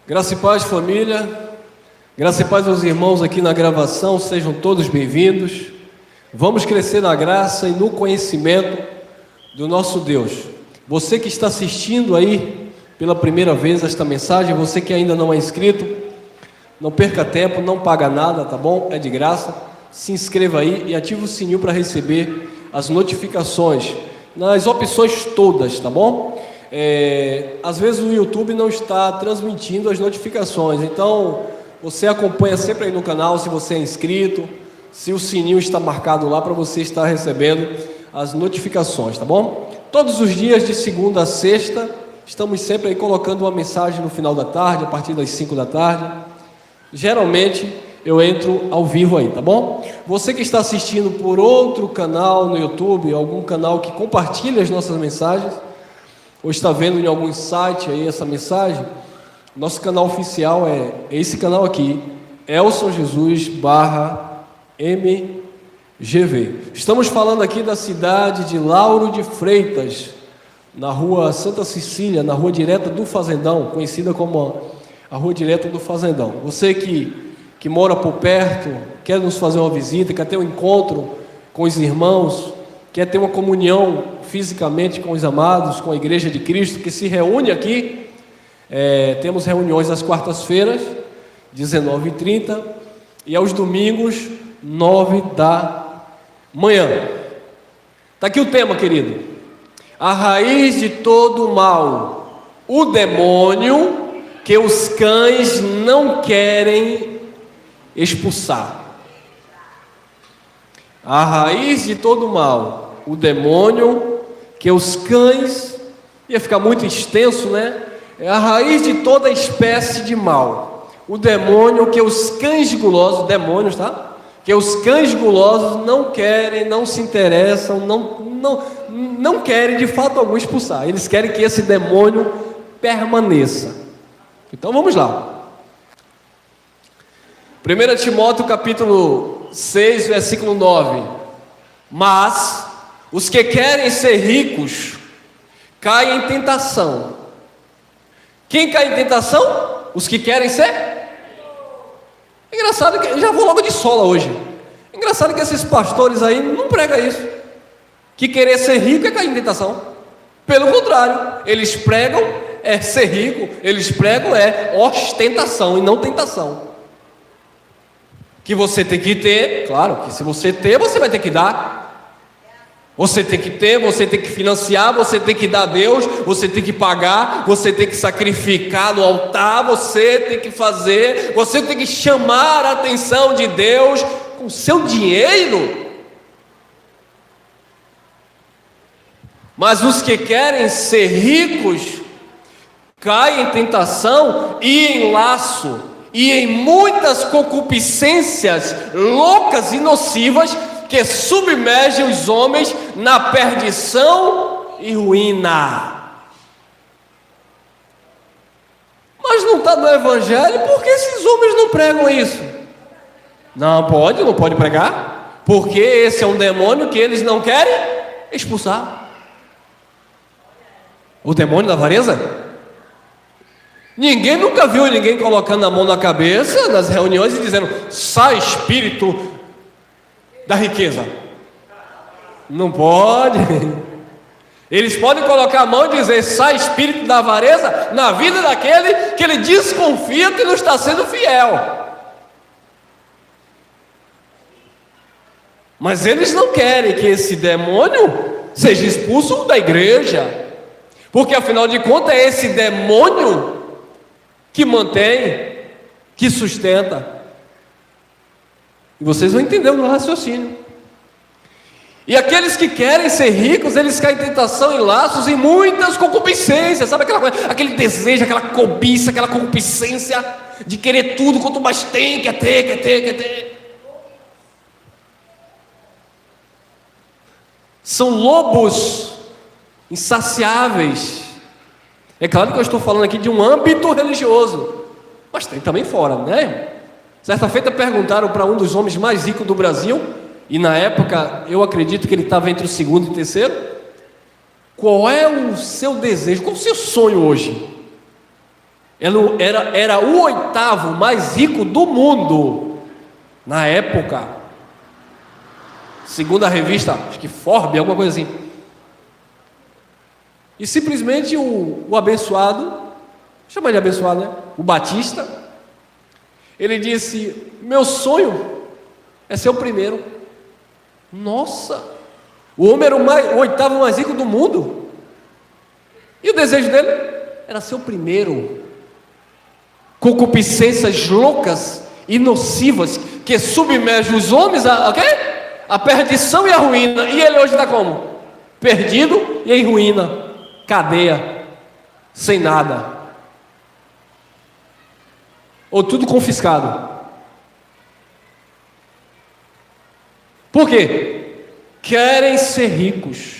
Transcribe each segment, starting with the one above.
Graça e paz, família. Graça e paz aos irmãos aqui na gravação. Sejam todos bem-vindos. Vamos crescer na graça e no conhecimento do nosso Deus. Você que está assistindo aí pela primeira vez esta mensagem, você que ainda não é inscrito, não perca tempo, não paga nada, tá bom? É de graça. Se inscreva aí e ative o sininho para receber as notificações nas opções todas, tá bom? Às vezes o YouTube não está transmitindo as notificações, então você acompanha sempre aí no canal, se você é inscrito, se o sininho está marcado lá para você estar recebendo as notificações, tá bom? Todos os dias de segunda a sexta, estamos sempre aí colocando uma mensagem no final da tarde, a partir das 5 da tarde. Geralmente eu entro ao vivo aí, tá bom? Você que está assistindo por outro canal no YouTube, algum canal que compartilha as nossas mensagens, ou está vendo em algum site aí essa mensagem, nosso canal oficial é esse canal aqui, Elson Jesus /MGV. Estamos falando aqui da cidade de Lauro de Freitas, na rua Santa Cecília, na rua direta do Fazendão, conhecida como a rua direta do Fazendão. Você que mora por perto, quer nos fazer uma visita, quer ter um encontro com os irmãos, quer ter uma comunhão fisicamente com os amados, com a Igreja de Cristo, que se reúne aqui. Temos reuniões às quartas-feiras, 19h30, e aos domingos, 9 da manhã. Está aqui o tema, querido. A raiz de todo mal, o demônio que os cães não querem expulsar. A raiz de todo mal, o demônio que os cães, ia ficar muito extenso, né? É a raiz de toda espécie de mal, o demônio que os cães gulosos, demônios, tá? Que os cães gulosos não querem, não se interessam, não querem de fato algum expulsar. Eles querem que esse demônio permaneça. Então vamos lá. 1 Timóteo capítulo 6, versículo 9. Mas os que querem ser ricos caem em tentação. Quem cai em tentação? Os que querem ser? Engraçado que, já vou logo de sola hoje. Engraçado que esses pastores aí não pregam isso. Que querer ser rico é cair em tentação. Pelo contrário, eles pregam ser rico, eles pregam ostentação e não tentação. Que você tem que ter, claro que se você ter, você vai ter que dar. Você tem que ter, você tem que financiar, você tem que dar a Deus, você tem que pagar, você tem que sacrificar no altar, você tem que fazer, você tem que chamar a atenção de Deus com o seu dinheiro. Mas os que querem ser ricos caem em tentação e em laço, e em muitas concupiscências loucas e nocivas que submergem os homens na perdição e ruína. Mas não está no Evangelho, por que esses homens não pregam isso? Não pode pregar, porque esse é um demônio que eles não querem expulsar. O demônio da avareza? Ninguém nunca viu ninguém colocando a mão na cabeça nas reuniões e dizendo: sai espírito da riqueza. Não pode. Eles podem colocar a mão e dizer: sai espírito da avareza na vida daquele que ele desconfia que não está sendo fiel. Mas eles não querem que esse demônio seja expulso da igreja, porque afinal de contas é esse demônio que mantém, que sustenta. E vocês vão entender o meu raciocínio. E aqueles que querem ser ricos, eles caem em tentação, em laços, em muitas concupiscências. Sabe aquela coisa, aquele desejo, aquela cobiça, aquela concupiscência de querer tudo, quanto mais tem, quer ter. São lobos insaciáveis. É claro que eu estou falando aqui de um âmbito religioso, mas tem também fora, né? Certa feita perguntaram para um dos homens mais ricos do Brasil, e na época eu acredito que ele estava entre o segundo e o terceiro: qual é o seu desejo, qual é o seu sonho hoje? Ele era o 8º mais rico do mundo na época, segundo a revista, acho que Forbes, alguma coisa assim. E simplesmente o abençoado, chama de abençoado, né? O Batista, ele disse: meu sonho é ser o primeiro. Nossa, o homem era o 8º mais rico do mundo, e o desejo dele era ser o primeiro. Concupiscências loucas e nocivas que submergem os homens a perdição e a ruína. E ele hoje está como? Perdido e em ruína, cadeia, sem nada, ou tudo confiscado. Por quê? Querem ser ricos.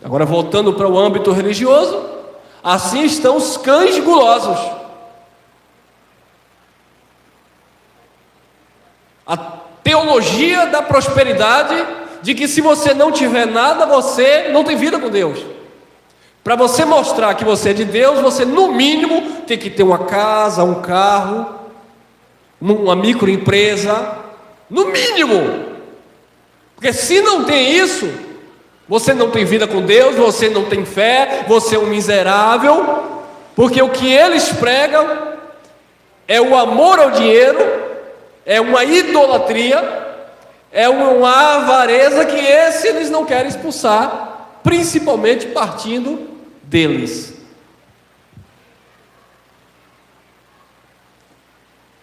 Agora, voltando para o âmbito religioso, assim estão os cães gulosos. A teologia da prosperidade, de que se você não tiver nada, você não tem vida com Deus. Para você mostrar que você é de Deus, você no mínimo tem que ter uma casa, um carro, uma microempresa, no mínimo. Porque se não tem isso, você não tem vida com Deus, você não tem fé, você é um miserável, porque o que eles pregam é o amor ao dinheiro, é uma idolatria, é uma avareza que eles não querem expulsar, principalmente partindo deles.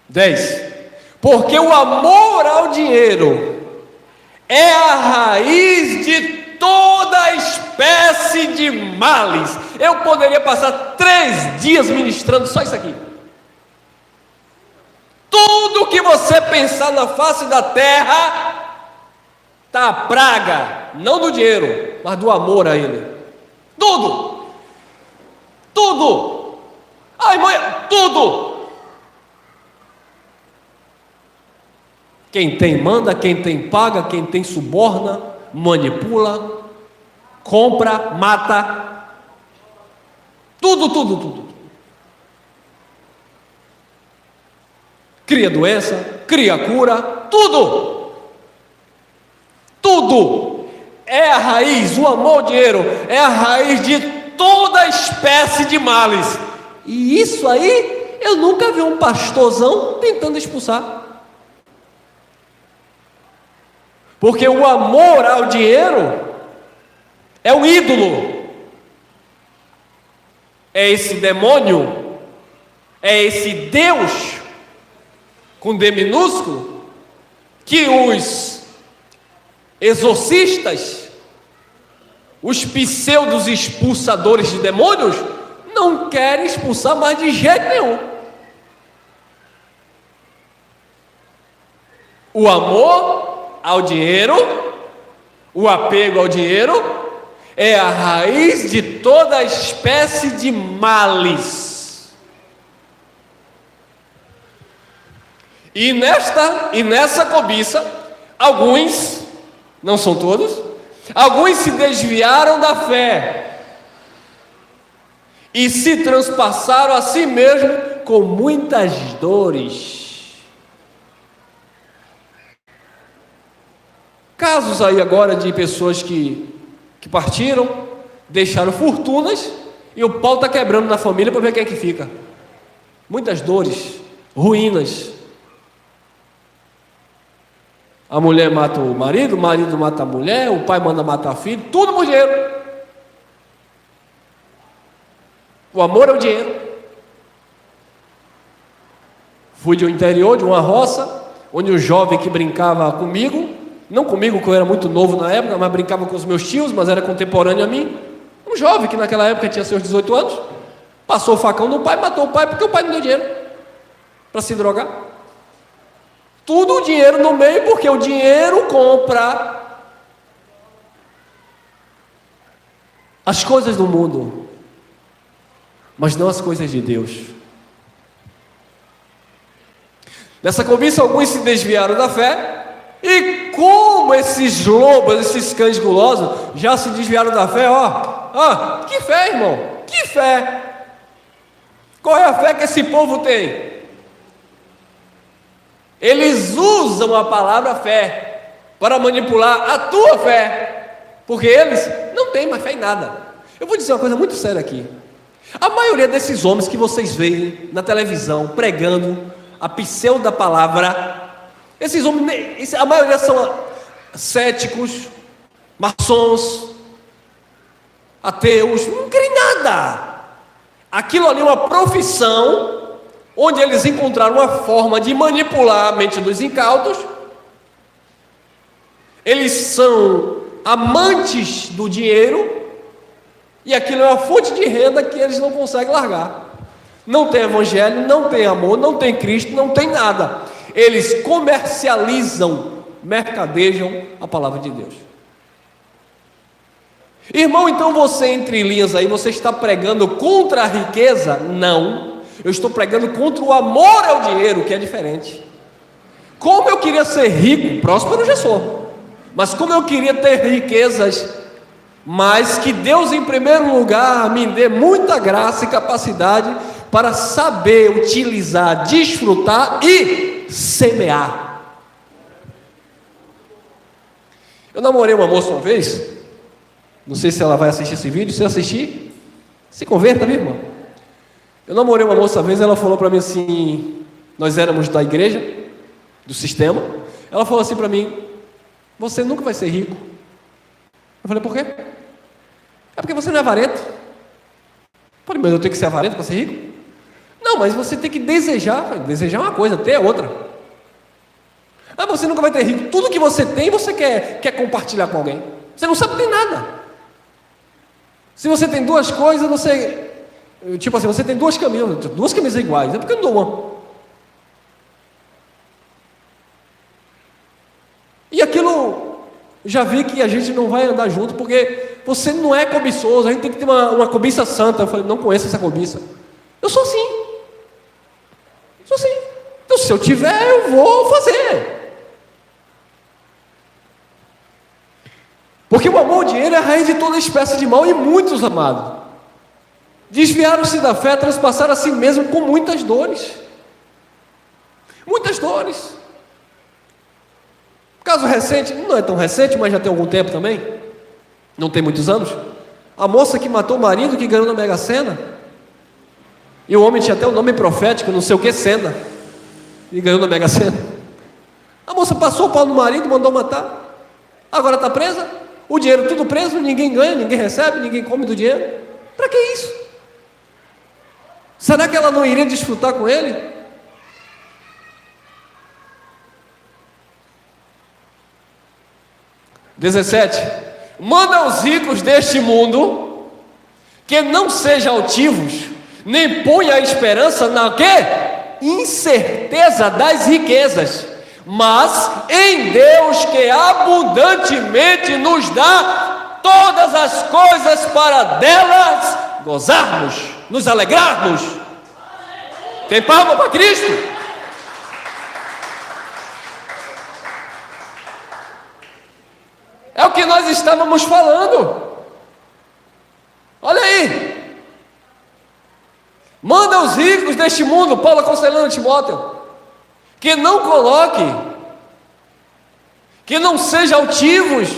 10. Porque o amor ao dinheiro é a raiz de toda espécie de males. Eu poderia passar 3 dias ministrando só isso aqui. Tudo que você pensar na face da terra está a praga, não do dinheiro, mas do amor a ele. Tudo. Ai, mãe, tudo. Quem tem manda, quem tem paga, quem tem suborna, manipula, compra, mata. Tudo. Cria doença, cria cura, tudo é a raiz. O amor ao dinheiro é a raiz de toda espécie de males. E isso aí eu nunca vi um pastorzão tentando expulsar. Porque o amor ao dinheiro é um ídolo, é esse demônio, é esse Deus com D minúsculo, que os exorcistas, os pseudos expulsadores de demônios, não querem expulsar mais de jeito nenhum. O amor ao dinheiro, o apego ao dinheiro, é a raiz de toda espécie de males. E nessa cobiça, alguns, não são todos, alguns se desviaram da fé e se transpassaram a si mesmo com muitas dores. Casos aí agora de pessoas que partiram, deixaram fortunas, e o pau está quebrando na família para ver quem é que fica. Muitas dores, ruínas. A mulher mata o marido mata a mulher, o pai manda matar o filho, tudo por dinheiro. O amor é o dinheiro. Fui de um interior, de uma roça, onde um jovem que brincava comigo, não comigo, porque eu era muito novo na época, mas brincava com os meus tios, mas era contemporâneo a mim. Um jovem que naquela época tinha seus 18 anos, passou o facão no pai, matou o pai, porque o pai não deu dinheiro para se drogar. Tudo o dinheiro no meio, porque o dinheiro compra as coisas do mundo, mas não as coisas de Deus. Nessa cobiça, alguns se desviaram da fé, e como esses lobos, esses cães gulosos, já se desviaram da fé, que fé, irmão? fé. Qual é a fé que esse povo tem? Eles usam a palavra fé para manipular a tua fé, porque eles não têm mais fé em nada. Eu vou dizer uma coisa muito séria aqui. A maioria desses homens que vocês veem na televisão pregando a pseudo palavra, esses homens, a maioria são céticos, maçons, ateus, não creem em nada. Aquilo ali é uma profissão onde eles encontraram uma forma de manipular a mente dos incautos. Eles são amantes do dinheiro, e aquilo é uma fonte de renda que eles não conseguem largar. Não tem evangelho, não tem amor, não tem Cristo, não tem nada. Eles comercializam, mercadejam a palavra de Deus. Irmão, então você, entre linhas aí, você está pregando contra a riqueza? Não, eu estou pregando contra o amor ao dinheiro, que é diferente. Como eu queria ser rico, próspero eu já sou, mas como eu queria ter riquezas, mas que Deus em primeiro lugar me dê muita graça e capacidade para saber utilizar, desfrutar e semear. Eu namorei uma moça uma vez, não sei se ela vai assistir esse vídeo. Se assistir, se converta, meu irmão. Eu namorei uma moça uma vez, ela falou para mim assim, nós éramos da igreja, do sistema, ela falou assim para mim: você nunca vai ser rico. Eu falei: por quê? É porque você não é avarento. Eu falei: mas eu tenho que ser avarento para ser rico? Não, mas você tem que desejar. Falei: desejar é uma coisa, ter é outra. Ah, você nunca vai ter rico. Tudo que você tem, você quer compartilhar com alguém. Você não sabe que tem nada. Se você tem duas coisas, você... Tipo assim, você tem duas camisas iguais. É porque eu não dou uma. E aquilo, já vi que a gente não vai andar junto, porque você não é cobiçoso. A gente tem que ter uma cobiça santa. Eu falei: não conheço essa cobiça. Eu sou assim. Sou assim. Então se eu tiver, eu vou fazer. Porque o amor ao dinheiro é a raiz de toda espécie de mal, e muitos, amados, desviaram-se da fé, transpassaram a si mesmo com muitas dores. Muitas dores. Caso recente, não é tão recente, mas já tem algum tempo também, não tem muitos anos, a moça que matou o marido, que ganhou na Mega Sena, e o homem tinha até o nome profético, não sei o que, Sena, e ganhou na Mega Sena. A moça passou o pau no marido, mandou matar, agora está presa. O dinheiro tudo preso, ninguém ganha, ninguém recebe, ninguém come do dinheiro. Para que isso? Será que ela não iria desfrutar com ele? (17) Manda aos ricos deste mundo que não sejam altivos, nem ponha a esperança na quê? Incerteza das riquezas, mas em Deus, que abundantemente nos dá todas as coisas para delas gozarmos, nos alegrarmos. Tem palma para Cristo? É o que nós estávamos falando. Olha aí. Manda os ricos deste mundo, Paulo aconselhando Timóteo, que não coloque, que não sejam altivos,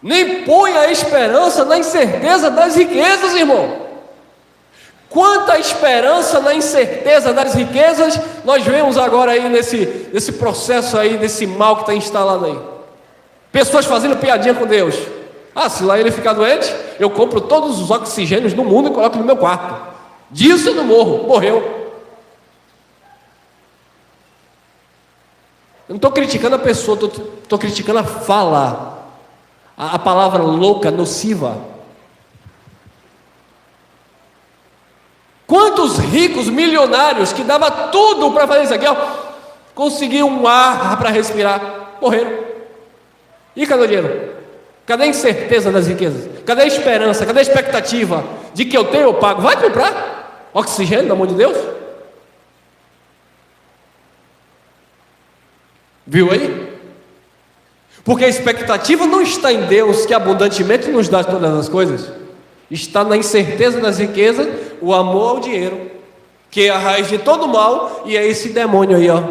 nem ponha a esperança na incerteza das riquezas, irmão. Quanta esperança na incerteza das riquezas nós vemos agora aí nesse processo aí, desse mal que está instalado aí. Pessoas fazendo piadinha com Deus. Ah, se lá ele ficar doente, eu compro todos os oxigênios do mundo e coloco no meu quarto. Disso eu não morro, morreu. Eu não estou criticando a pessoa, estou criticando a fala, a palavra louca, nociva. Quantos ricos milionários que dava tudo para fazer isso aqui, ó, conseguiam um ar para respirar, morreram. E cadê o dinheiro? Cadê a incerteza das riquezas? Cadê a esperança? Cadê a expectativa de que eu tenho, eu pago? Vai comprar oxigênio, pelo amor de Deus. Viu aí? Porque a expectativa não está em Deus, que abundantemente nos dá todas as coisas. está na incerteza das riquezas, o amor ao dinheiro, que é a raiz de todo mal, e é esse demônio aí, ó,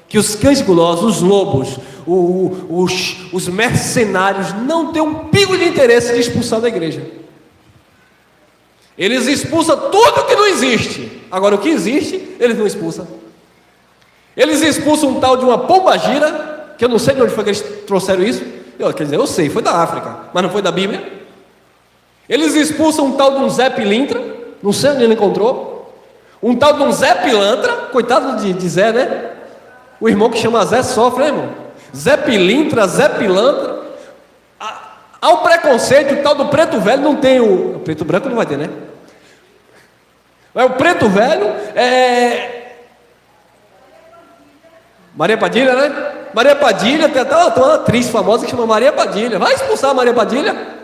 que os cães gulosos, os lobos, os mercenários não têm um pingo de interesse de expulsar da igreja. Eles expulsam tudo que não existe. Agora, o que existe, eles não expulsam. Eles expulsam um tal de uma pombagira, que eu não sei de onde foi que eles trouxeram isso. Quer dizer, eu sei, foi da África, mas não foi da Bíblia. Eles expulsam um tal de um Zé Pilintra, não sei onde ele encontrou. Um tal de um Zé Pilantra, coitado de Zé, né? O irmão que chama Zé sofre, né, irmão? Zé Pilintra, Zé Pilantra. Há o preconceito, o tal do preto velho não tem o preto branco não vai ter, né? Mas o preto velho é Maria Padilha, né? Maria Padilha, tem até uma atriz famosa que chama Maria Padilha. Vai expulsar a Maria Padilha?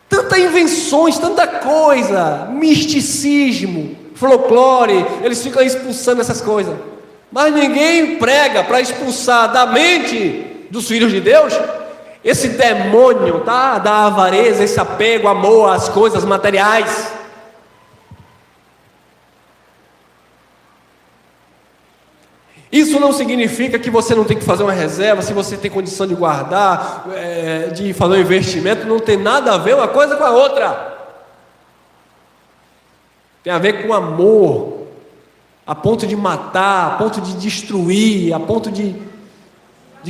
Tantas invenções, tanta coisa, misticismo, folclore, eles ficam expulsando essas coisas. Mas ninguém prega para expulsar da mente dos filhos de Deus esse demônio, tá? Da avareza, esse apego, amor às coisas materiais. Isso não significa que você não tem que fazer uma reserva, se você tem condição de guardar, de fazer um investimento, não tem nada a ver uma coisa com a outra. Tem a ver com amor, a ponto de matar, a ponto de destruir, a ponto de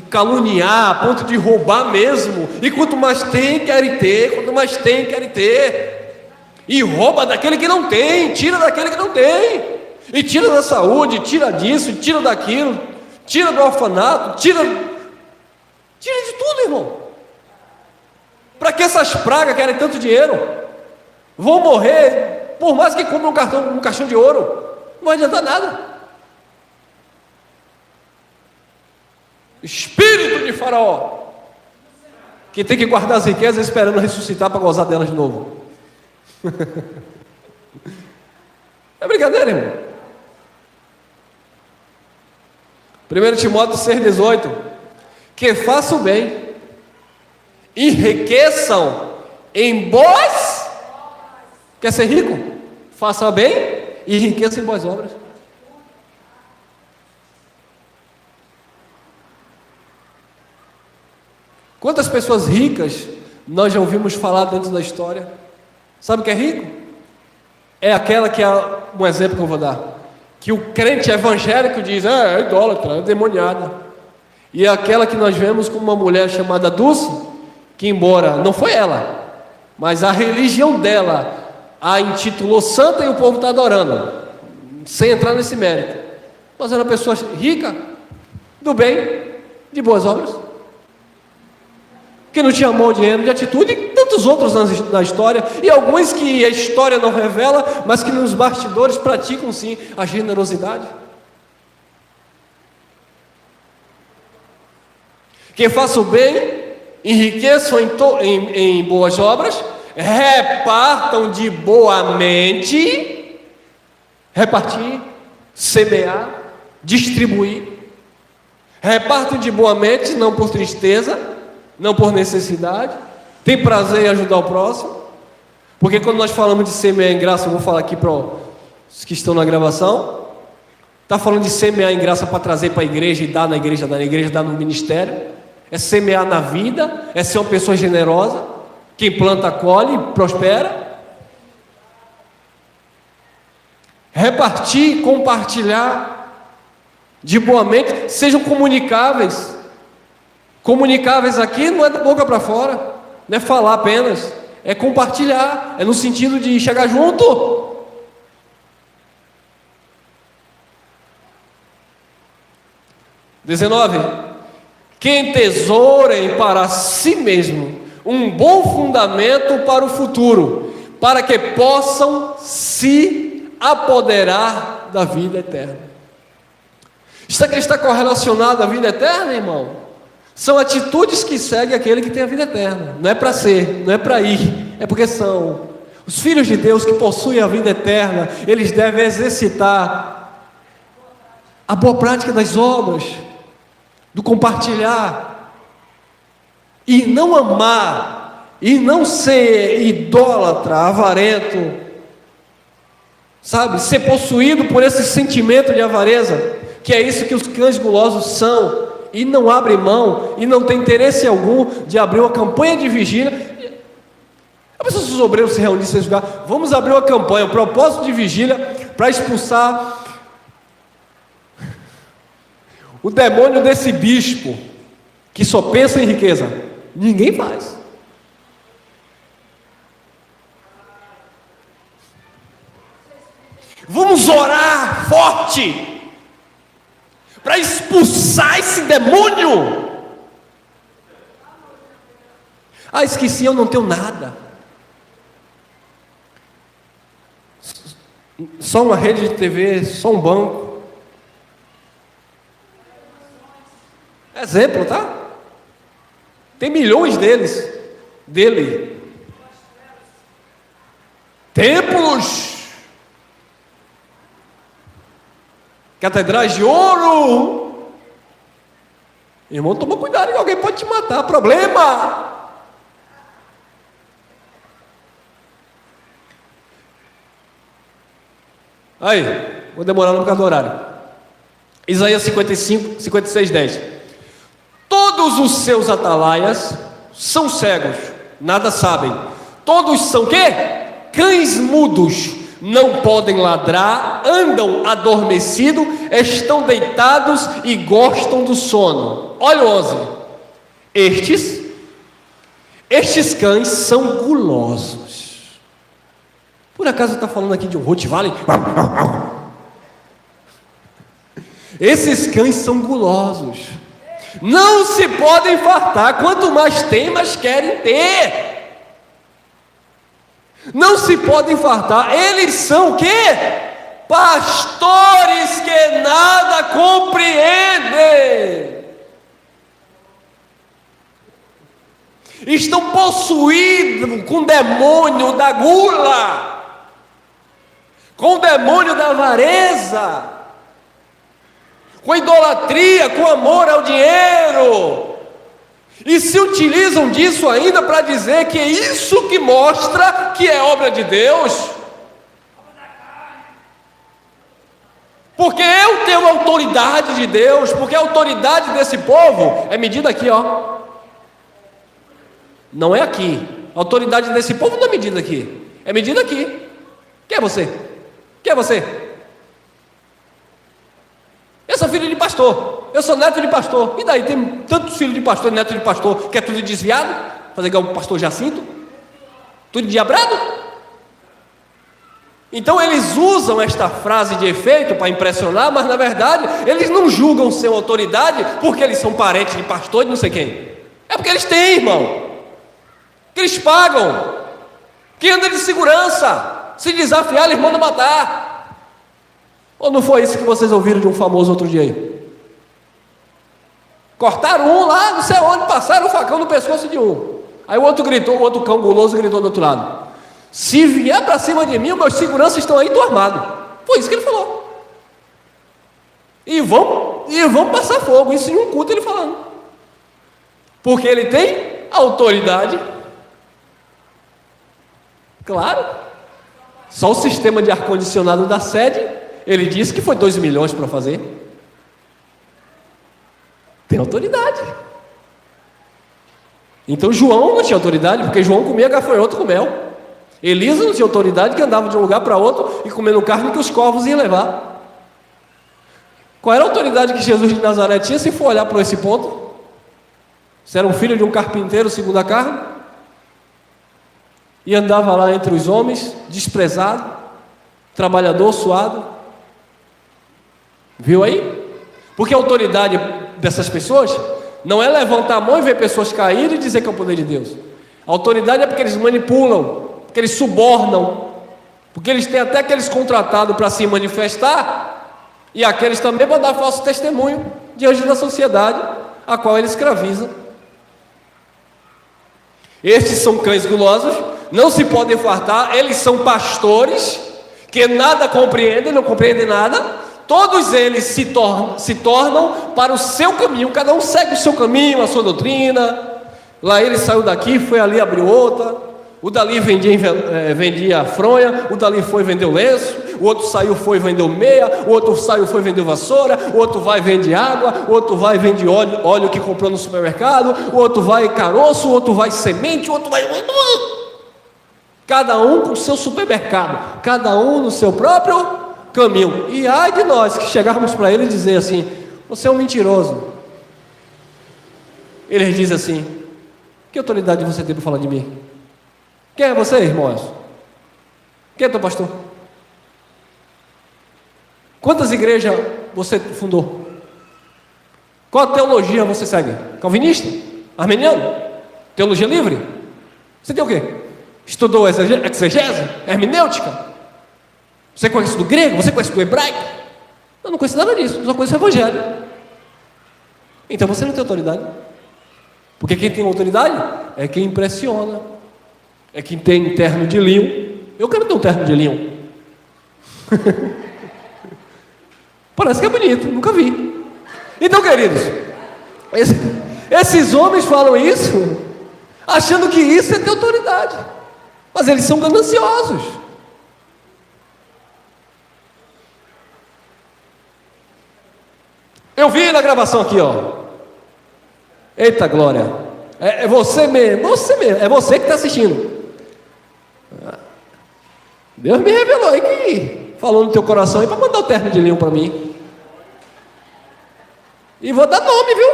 caluniar, a ponto de roubar mesmo. E quanto mais tem, querem ter, quanto mais tem, querem ter. E rouba daquele que não tem, tira daquele que não tem. E tira da saúde, tira disso, tira daquilo, tira do orfanato, tira de tudo, irmão. Para que essas pragas querem tanto dinheiro? Vão morrer, por mais que comprem um caixão de ouro, não vai adiantar nada. Espírito de Faraó, que tem que guardar as riquezas esperando ressuscitar para gozar delas de novo. É brincadeira, irmão. 1 Timóteo 6,18, que façam bem, enriqueçam em boas, quer ser rico? Faça bem e enriqueça em boas obras. Quantas pessoas ricas nós já ouvimos falar dentro da história? Sabe o que é rico? É aquela que é um exemplo que eu vou dar. Que o crente evangélico diz, é idólatra, é demoniada. E é aquela que nós vemos com uma mulher chamada Dulce, que embora não foi ela, mas a religião dela a intitulou santa e o povo está adorando, sem entrar nesse mérito. Mas era uma pessoa rica, do bem, de boas obras, que não tinha amor, dinheiro, de atitude, e tantos outros na história, e alguns que a história não revela, mas que nos bastidores praticam sim a generosidade. Que faça o bem, enriqueçam em boas obras, repartam de boamente, repartir, semear, distribuir, repartam de boamente, não por tristeza, não por necessidade, tem prazer em ajudar o próximo, porque quando nós falamos de semear em graça, eu vou falar aqui para os que estão na gravação, está falando de semear em graça para trazer para a igreja e dar na igreja, dar no ministério, é semear na vida, é ser uma pessoa generosa, quem planta colhe e prospera, repartir, compartilhar, de boamente, sejam comunicáveis. Comunicáveis aqui não é da boca para fora, não é falar apenas, é compartilhar, é no sentido de chegar junto. Que entesourem para si mesmo um bom fundamento para o futuro, para que possam se apoderar da vida eterna. Isso aqui está correlacionado à vida eterna, irmão? São atitudes que seguem aquele que tem a vida eterna. Não é para ser, não é para ir, é porque são. Os filhos de Deus que possuem a vida eterna, eles devem exercitar a boa prática das obras, do compartilhar, e não amar e não ser idólatra, avarento, sabe, ser possuído por esse sentimento de avareza, que é isso que os cães gulosos são, e não abre mão, e não tem interesse algum de abrir uma campanha de vigília. A pessoa, se os obreiros se reunissem e jogar, vamos abrir uma campanha, um propósito de vigília, para expulsar o demônio desse bispo, que só pensa em riqueza. Ninguém faz. Vamos orar forte para expulsar esse demônio. Ah, esqueci, eu não tenho nada. Só uma rede de TV, só um banco. Exemplo, tá? Tem milhões dele. Templos. Catedrais de ouro. Irmão, toma cuidado que alguém pode te matar. Problema. Aí, vou demorar no causa do horário. Isaías 55, 56, 10. Todos os seus atalaias são cegos, nada sabem. Todos são o quê? Cães mudos. Não podem ladrar, andam adormecidos, estão deitados e gostam do sono. Olha o 11. Estes cães são gulosos. Por acaso está falando aqui de um Rottweiler? Esses cães são gulosos. Não se podem fartar. Quanto mais tem, mais querem ter. Não se podem fartar. Eles são o quê? Pastores que nada compreendem. Estão possuídos com o demônio da gula, com o demônio da avareza, com a idolatria, com amor ao dinheiro. E se utilizam disso ainda para dizer que é isso que mostra que é obra de Deus. Porque eu tenho a autoridade de Deus, porque a autoridade desse povo é medida aqui, ó. Não é aqui. A autoridade desse povo não é medida aqui, é medida aqui. Quem é você? Quem é você? Eu sou filho de pastor, eu sou neto de pastor. E daí tem tantos filhos de pastor e neto de pastor que é tudo desviado, fazer igual o pastor Jacinto, tudo diabrado. Então eles usam esta frase de efeito para impressionar, mas na verdade eles não julgam ser autoridade porque eles são parentes de pastor de não sei quem. É porque eles têm, irmão, que eles pagam, que anda de segurança. Se desafiar, eles mandam matar. Ou não foi isso que vocês ouviram de um famoso outro dia aí? Cortaram um lá, não sei onde, passaram o facão no pescoço de um. Aí o outro gritou, o outro cão guloso gritou do outro lado: se vier para cima de mim, meus seguranças estão aí, estou armado. Foi isso que ele falou. E vão passar fogo. Isso em um culto ele falando. Porque ele tem autoridade. Claro. Só o sistema de ar-condicionado da sede, ele disse que foi 2 milhões para fazer. Tem autoridade. Então João não tinha autoridade, porque João comia gafanhoto com mel. Elisa não tinha autoridade, que andava de um lugar para outro e comendo carne que os corvos iam levar. Qual era a autoridade que Jesus de Nazaré tinha, se for olhar para esse ponto? Se era um filho de um carpinteiro segundo a carne, e andava lá entre os homens, desprezado, trabalhador, suado. Viu aí? Porque a autoridade dessas pessoas não é levantar a mão e ver pessoas caírem e dizer que é o poder de Deus. A autoridade é porque eles manipulam, porque eles subornam, porque eles têm até aqueles contratados para se manifestar, e aqueles também vão dar falso testemunho diante da sociedade a qual ele escraviza. Estes são cães gulosos, não se podem fartar. Eles são pastores que nada compreendem, não compreendem nada. Todos eles se tornam para o seu caminho, cada um segue o seu caminho, a sua doutrina, Lá ele saiu daqui, foi ali, abriu outra. O dali vendia fronha, o dali foi vender o lenço, o outro saiu, foi vendeu meia, o outro saiu, foi vendeu vassoura, o outro vai vende água, o outro vai vende óleo que comprou no supermercado, o outro vai caroço, o outro vai semente, o outro vai... Cada um com o seu supermercado, cada um no seu próprio caminho. E ai de nós que chegarmos para ele e dizer assim: você é um mentiroso. Ele diz assim: que autoridade você tem para falar de mim? Quem é você, irmãos? Quem é teu pastor? Quantas igrejas você fundou? Qual teologia você segue? Calvinista? Arminiano? Teologia livre? Você tem o quê? Estudou exegese? Hermenêutica? Você conhece do grego? Você conhece do hebraico? Eu não conheço nada disso, só conheço o evangelho. Então você não tem autoridade. Porque quem tem autoridade é quem impressiona, é quem tem terno de linho. Eu quero ter um terno de linho. Parece que é bonito, nunca vi. Então, queridos, esses homens falam isso achando que isso é ter autoridade, mas eles são gananciosos. Eu vi na gravação aqui, ó. Eita glória, é você mesmo, é você que está assistindo. Deus me revelou aí que falou no teu coração aí para mandar o terno de linho para mim. E vou dar nome, viu?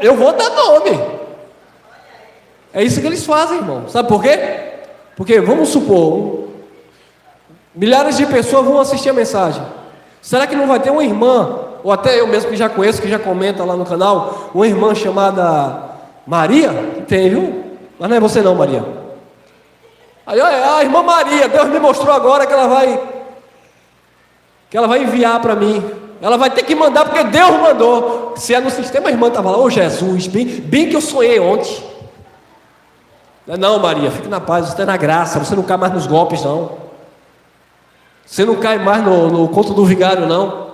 Eu vou dar nome. É isso que eles fazem, irmão. Sabe por quê? Porque vamos supor, milhares de pessoas vão assistir a mensagem. Será que não vai ter uma irmã, ou até eu mesmo que já conheço, que já comenta lá no canal, uma irmã chamada Maria? Tem, viu? Mas não é você não, Maria. Aí, olha, a irmã Maria, Deus me mostrou agora que ela vai enviar para mim. Ela vai ter que mandar, porque Deus mandou. Se é no sistema, a irmã estava lá: ô Jesus, bem que eu sonhei ontem. Não, Maria, fique na paz, você está na graça, você não cai mais nos golpes, não. Você não cai mais no conto do vigário, não.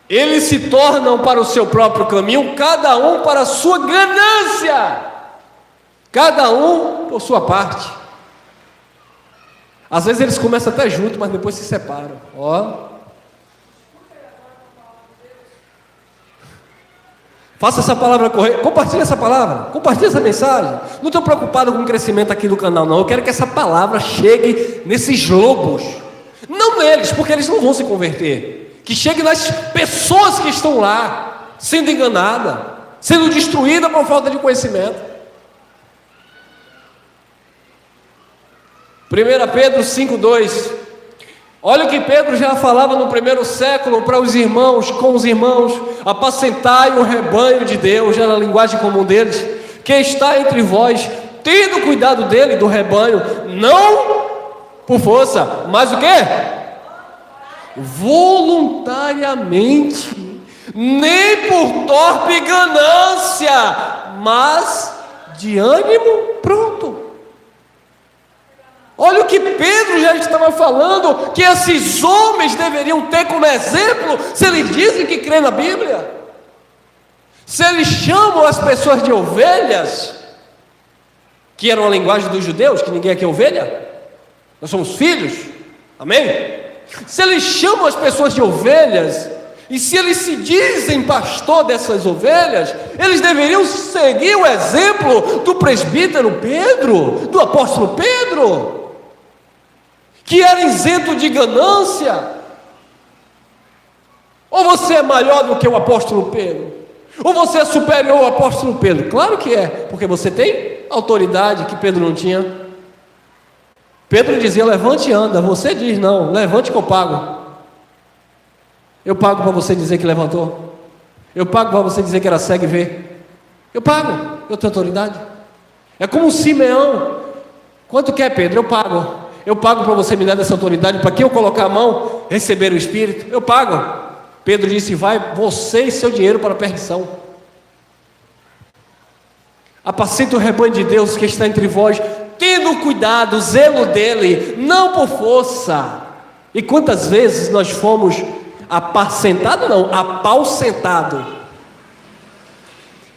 Eles se tornam para o seu próprio caminho, cada um para a sua ganância. Cada um por sua parte. Às vezes eles começam até junto, mas depois se separam. Ó. Faça essa palavra correr. Compartilhe essa palavra. Compartilhe essa mensagem. Não estou preocupado com o crescimento aqui do canal, não. Eu quero que essa palavra chegue nesses lobos. Não neles, porque eles não vão se converter. Que chegue nas pessoas que estão lá, sendo enganadas, sendo destruídas por falta de conhecimento. 1 Pedro 5,2. Olha o que Pedro já falava no primeiro século para os irmãos, com os irmãos: apacentai o rebanho de Deus, já na linguagem comum deles, que está entre vós, tendo cuidado dele, do rebanho, não por força, mas o quê? Voluntariamente, nem por torpe ganância, mas de ânimo pronto. Olha o que Pedro já estava falando, que esses homens deveriam ter como exemplo, se eles dizem que crê na Bíblia, se eles chamam as pessoas de ovelhas, que era uma linguagem dos judeus, que ninguém aqui é ovelha, nós somos filhos, amém? Se eles chamam as pessoas de ovelhas, e se eles se dizem pastor dessas ovelhas, eles deveriam seguir o exemplo do presbítero Pedro, do apóstolo Pedro, que era isento de ganância. Ou você é maior do que o apóstolo Pedro? Ou você é superior ao apóstolo Pedro? Claro que é, porque você tem autoridade que Pedro não tinha. Pedro dizia: levante e anda. Você diz: não, levante que eu pago. Eu pago para você dizer que levantou. Eu pago para você dizer que era cego e ver. Eu pago, eu tenho autoridade. É como o Simeão: quanto quer, Pedro? Eu pago. Eu pago para você me dar essa autoridade, para que eu colocar a mão, receber o Espírito. Eu pago. Pedro disse: vai você e seu dinheiro para a perdição. Apacenta o rebanho de Deus que está entre vós, tendo cuidado, zelo dele, não por força. E quantas vezes nós fomos apacentados, não, apaucentados.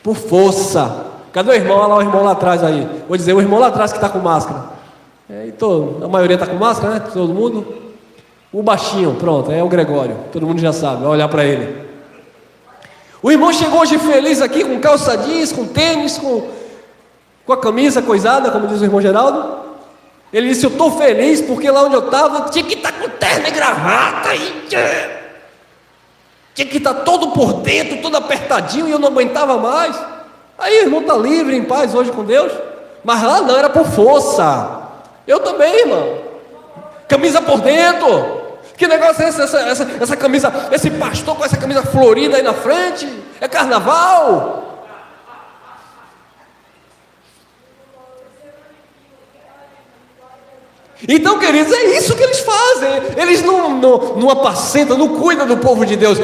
Por força. Cadê o irmão? Olha lá o irmão lá atrás aí. Vou dizer, o irmão lá atrás que está com máscara. Então, a maioria está com máscara, né? Todo mundo. O baixinho, pronto, é o Gregório. Todo mundo já sabe, vai olhar para ele. O irmão chegou hoje feliz aqui, com calça jeans, com tênis, com a camisa coisada, como diz o irmão Geraldo. Ele disse, eu estou feliz porque lá onde eu estava tinha que estar com terno e gravata. Tinha que estar todo por dentro, todo apertadinho, e eu não aguentava mais. Aí o irmão está livre, em paz hoje com Deus. Mas lá não, era por força. Eu também, irmão. Camisa por dentro. Que negócio é esse? Essa camisa, esse pastor com essa camisa florida aí na frente? É carnaval? Então, queridos, é isso que eles fazem. Eles não apacentam, não cuidam do povo de Deus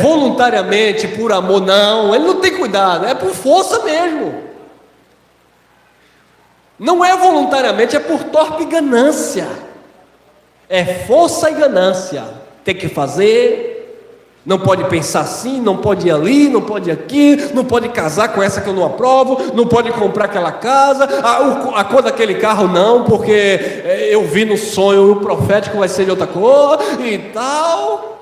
voluntariamente, por amor, não. Ele não tem cuidado, é por força mesmo. Não é voluntariamente, é por torpe ganância. É força e ganância. Tem que fazer, não pode pensar assim, não pode ir ali, não pode ir aqui, não pode casar com essa que eu não aprovo, não pode comprar aquela casa, a cor daquele carro não, porque eu vi no sonho o profético vai ser de outra cor e tal.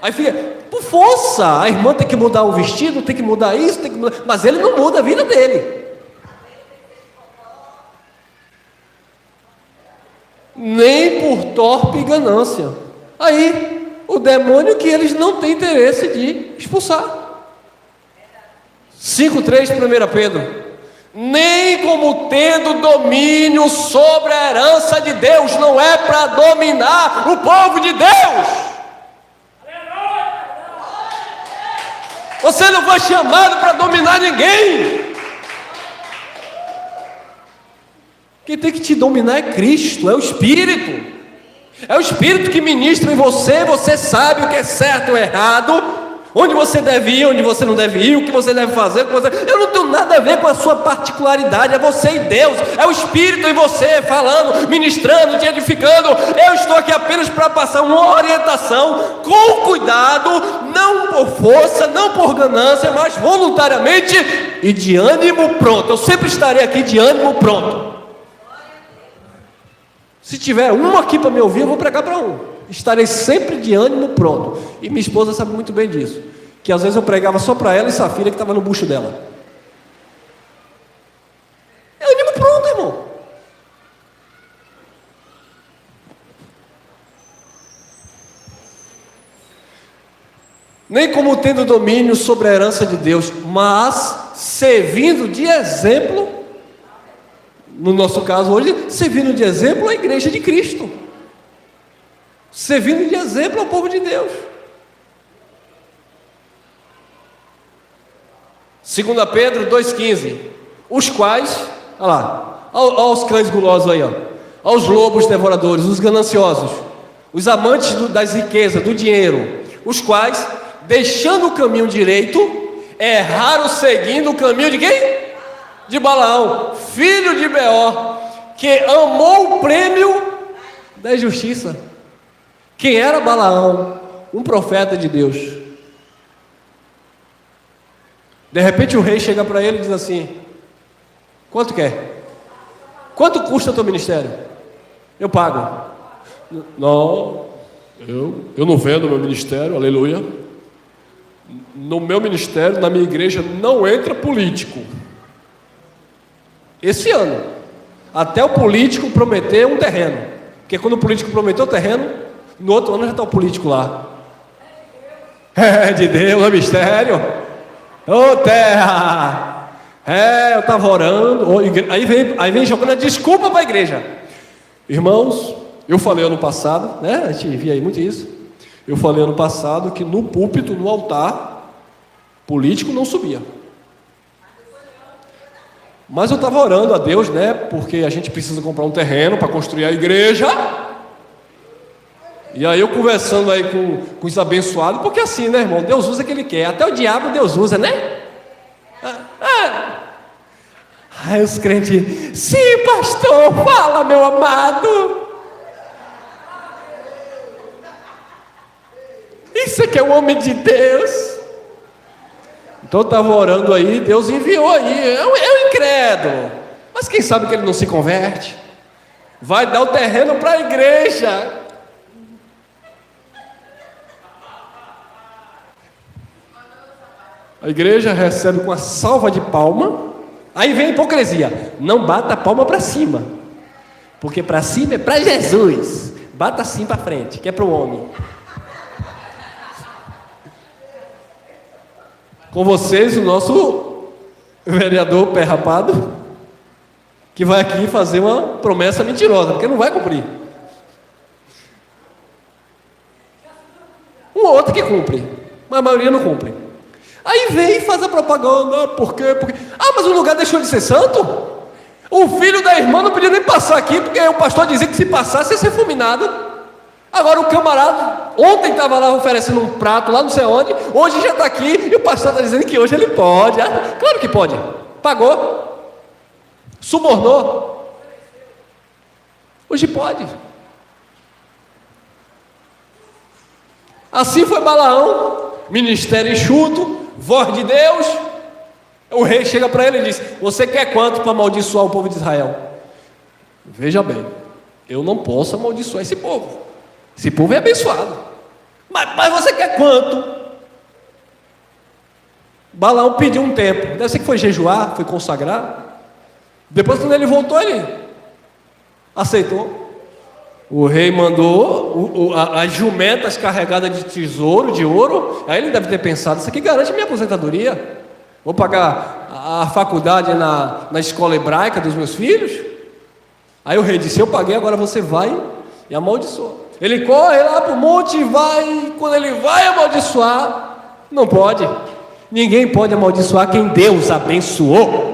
Aí fica, por força, a irmã tem que mudar o vestido, tem que mudar isso, tem que mudar, mas ele não muda a vida dele. Nem por torpe ganância. Aí, o demônio que eles não têm interesse de expulsar. 5:3, 1 Pedro. Nem como tendo domínio sobre a herança de Deus. Não é para dominar o povo de Deus. Você não foi chamado para dominar ninguém. Quem tem que te dominar é Cristo, é o Espírito. É o Espírito que ministra em você. Você sabe o que é certo ou errado, onde você deve ir, onde você não deve ir, o que você deve fazer, eu não tenho nada a ver com a sua particularidade. É você e Deus, é o Espírito em você, falando, ministrando, te edificando. Eu estou aqui apenas para passar uma orientação, com cuidado, não por força, não por ganância, mas voluntariamente e de ânimo pronto. Eu sempre estarei aqui de ânimo pronto. Se tiver um aqui para me ouvir, eu vou pregar para um. Estarei sempre de ânimo pronto. E minha esposa sabe muito bem disso. Que às vezes eu pregava só para ela e Safira que estava no bucho dela. É ânimo pronto, irmão. Nem como tendo domínio sobre a herança de Deus, mas servindo de exemplo. No nosso caso hoje, servindo de exemplo à igreja de Cristo. Servindo de exemplo ao povo de Deus. 2 Pedro 2,15. Os quais, olha lá, olha os cães gulosos aí, ó. Olha os lobos devoradores, os gananciosos, os amantes das riquezas, do dinheiro, os quais, deixando o caminho direito, erraram seguindo o caminho de quem? De Balaão, filho de Beor, que amou o prêmio da injustiça. Quem era Balaão? Um profeta de Deus. De repente o rei chega para ele e diz assim: quanto quer? Quanto custa o teu ministério? Eu pago. Não, eu não vendo meu ministério, aleluia. No meu ministério, na minha igreja, não entra político. Esse ano, até o político prometer um terreno, porque quando o político prometeu o terreno, no outro ano já está o político lá. É de Deus, é mistério. Ô terra! Eu estava orando. Aí vem jogando a desculpa para a igreja. Irmãos, eu falei ano passado, né? A gente via aí muito isso. Eu falei ano passado que no púlpito, no altar, político não subia. Mas eu estava orando a Deus, né? Porque a gente precisa comprar um terreno para construir a igreja. E aí eu conversando aí com os abençoados, porque assim, né, irmão? Deus usa o que Ele quer. Até o diabo Deus usa, né? Aí os crentes, sim, pastor, fala, meu amado. Isso aqui é o homem de Deus. Então eu estava orando aí, Deus enviou aí, é um incrédulo, mas quem sabe que ele não se converte, vai dar o terreno para a igreja. A igreja recebe com a salva de palma, aí vem a hipocrisia, não bata a palma para cima, porque para cima é para Jesus, bata assim para frente, que é para o homem. Com vocês, o nosso vereador pé rapado, que vai aqui fazer uma promessa mentirosa, porque não vai cumprir. Um ou outro que cumpre, mas a maioria não cumpre. Aí vem e faz a propaganda, por quê? Ah, mas o lugar deixou de ser santo? O filho da irmã não podia nem passar aqui, porque o pastor dizia que se passasse ia ser fulminado. Agora o camarada, ontem estava lá oferecendo um prato lá não sei onde, hoje já está aqui e o pastor está dizendo que hoje ele pode. Ah, claro que pode, pagou, subornou, hoje pode. Assim foi Balaão, ministério enxuto, voz de Deus. O rei chega para ele e diz: você quer quanto para amaldiçoar o povo de Israel? Veja bem, eu não posso amaldiçoar esse povo. Esse povo é abençoado. Mas você quer quanto? Balaão pediu um tempo. Deve ser que foi jejuar, foi consagrar. Depois, quando ele voltou, ele aceitou. O rei mandou as jumentas carregadas de tesouro, de ouro. Aí ele deve ter pensado: isso aqui garante minha aposentadoria. Vou pagar a faculdade na escola hebraica dos meus filhos. Aí o rei disse: eu paguei, agora você vai e amaldiçoa. Ele corre lá para o monte e vai. Quando ele vai amaldiçoar, não pode. Ninguém pode amaldiçoar quem Deus abençoou.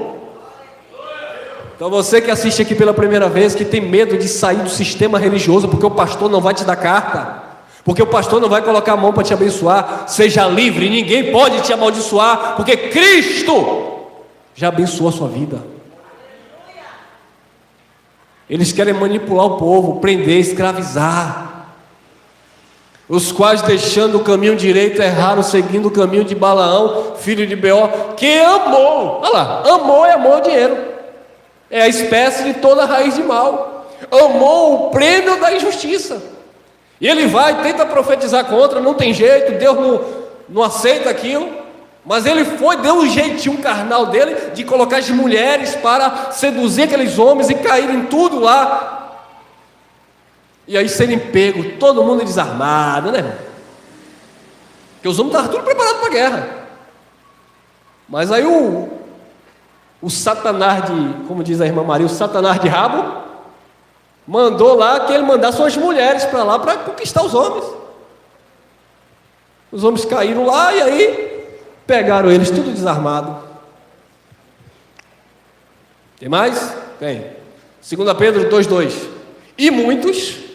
Então você que assiste aqui pela primeira vez, que tem medo de sair do sistema religioso, porque o pastor não vai te dar carta, porque o pastor não vai colocar a mão para te abençoar, seja livre, ninguém pode te amaldiçoar, porque Cristo já abençoou a sua vida. Eles querem manipular o povo, prender, escravizar, os quais, deixando o caminho direito, erraram, seguindo o caminho de Balaão, filho de Beor, que amou, olha lá, amou e amou o dinheiro, é a espécie de toda raiz de mal, amou o prêmio da injustiça, e ele vai, tenta profetizar contra, não tem jeito, Deus não aceita aquilo, mas ele deu um jeitinho carnal dele, de colocar as mulheres para seduzir aqueles homens e caírem tudo lá, e aí serem pegos, todo mundo desarmado, né? Porque os homens estavam tudo preparados para a guerra. Mas aí o Satanás como diz a irmã Maria, o Satanás de rabo, mandou lá que ele mandasse as mulheres para lá para conquistar os homens. Os homens caíram lá e aí pegaram eles tudo desarmado. Tem mais? Tem. 2 Pedro 2,2. E muitos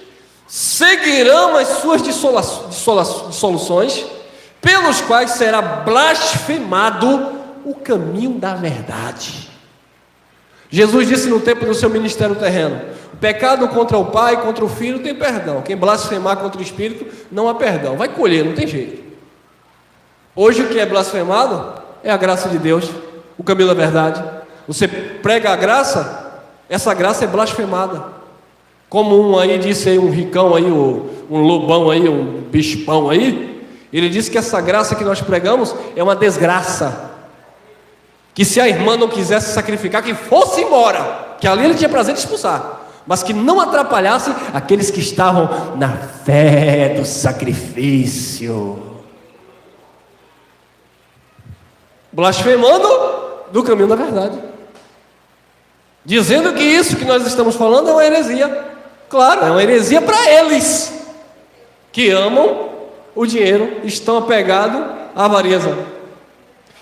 seguirão as suas dissoluções, pelos quais será blasfemado o caminho da verdade. Jesus disse no tempo do seu ministério terreno: o pecado contra o pai, contra o filho tem perdão, quem blasfemar contra o Espírito não há perdão, vai colher, não tem jeito. Hoje o que é blasfemado é a graça de Deus, o caminho da verdade. Você prega a graça, essa graça é blasfemada. Como um aí disse aí, um ricão aí, um lobão aí, um bispão aí, ele disse que essa graça que nós pregamos é uma desgraça, que se a irmã não quisesse sacrificar, que fosse embora, que ali ele tinha prazer de expulsar, mas que não atrapalhasse aqueles que estavam na fé do sacrifício, blasfemando do caminho da verdade, dizendo que isso que nós estamos falando é uma heresia. Claro, é uma heresia para eles que amam o dinheiro, estão apegados à avareza.